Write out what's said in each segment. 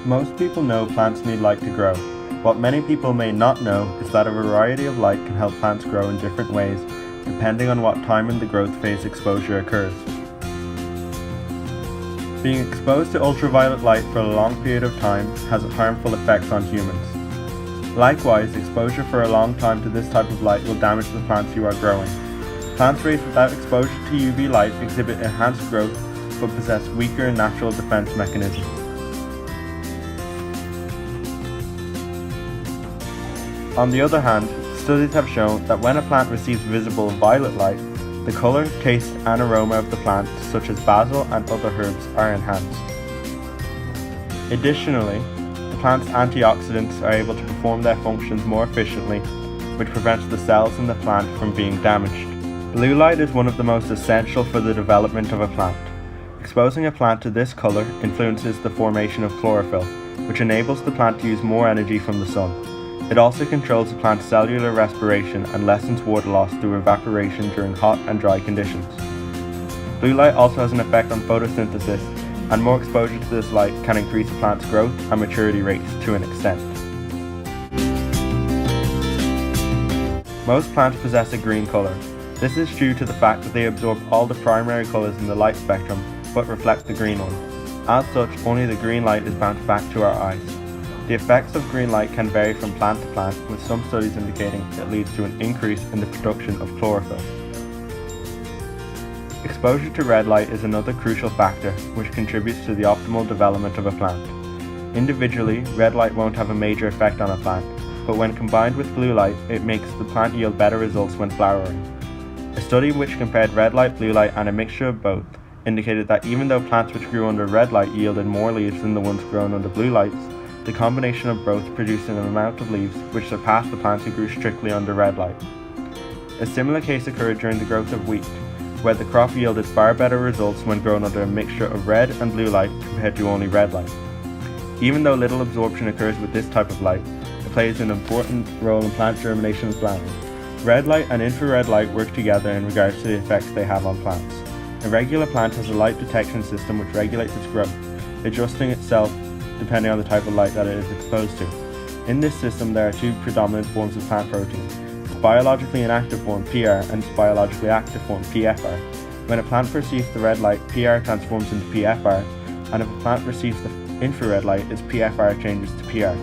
Most people know plants need light to grow. What many people may not know is that a variety of light can help plants grow in different ways, depending on what time in the growth phase exposure occurs. Being exposed to ultraviolet light for a long period of time has harmful effects on humans. Likewise, exposure for a long time to this type of light will damage the plants you are growing. Plants raised without exposure to UV light exhibit enhanced growth but possess weaker natural defense mechanisms. On the other hand, studies have shown that when a plant receives visible violet light, the color, taste, and aroma of the plant, such as basil and other herbs, are enhanced. Additionally, the plant's antioxidants are able to perform their functions more efficiently, which prevents the cells in the plant from being damaged. Blue light is one of the most essential for the development of a plant. Exposing a plant to this color influences the formation of chlorophyll, which enables the plant to use more energy from the sun. It also controls the plant's cellular respiration and lessens water loss through evaporation during hot and dry conditions. Blue light also has an effect on photosynthesis, and more exposure to this light can increase a plant's growth and maturity rates to an extent. Most plants possess a green color. This is due to the fact that they absorb all the primary colors in the light spectrum, but reflect the green one. As such, only the green light is bounced back to our eyes. The effects of green light can vary from plant to plant, with some studies indicating it leads to an increase in the production of chlorophyll. Exposure to red light is another crucial factor which contributes to the optimal development of a plant. Individually, red light won't have a major effect on a plant, but when combined with blue light, it makes the plant yield better results when flowering. A study which compared red light, blue light, and a mixture of both indicated that even though plants which grew under red light yielded more leaves than the ones grown under blue lights, the combination of both produced an amount of leaves which surpassed the plants who grew strictly under red light. A similar case occurred during the growth of wheat, where the crop yielded far better results when grown under a mixture of red and blue light compared to only red light. Even though little absorption occurs with this type of light, it plays an important role in plant germination and flowering. Red light and infrared light work together in regards to the effects they have on plants. A regular plant has a light detection system which regulates its growth, adjusting itself depending on the type of light that it is exposed to. In this system, there are two predominant forms of plant protein: its biologically inactive form, PR, and its biologically active form, PFR. When a plant perceives the red light, PR transforms into PFR, and if a plant receives the infrared light, its PFR changes to PR.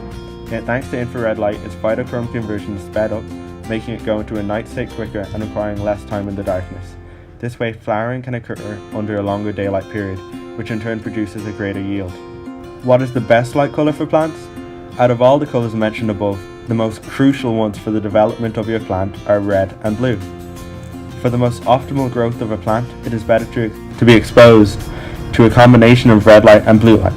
Yet thanks to infrared light, its phytochrome conversion is sped up, making it go into a night state quicker and requiring less time in the darkness. This way, flowering can occur under a longer daylight period, which in turn produces a greater yield. What is the best light color for plants? Out of all the colors mentioned above, the most crucial ones for the development of your plant are red and blue. For the most optimal growth of a plant, it is better to be exposed to a combination of red light and blue light.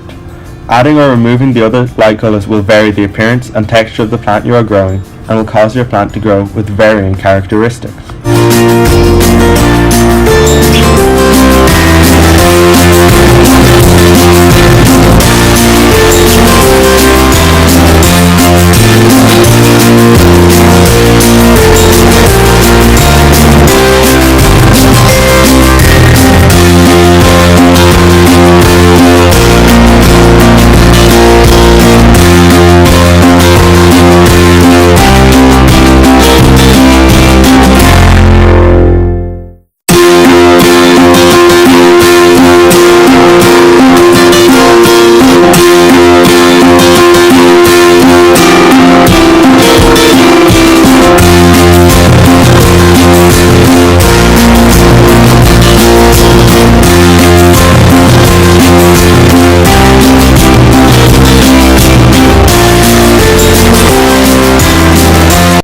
Adding or removing the other light colors will vary the appearance and texture of the plant you are growing and will cause your plant to grow with varying characteristics.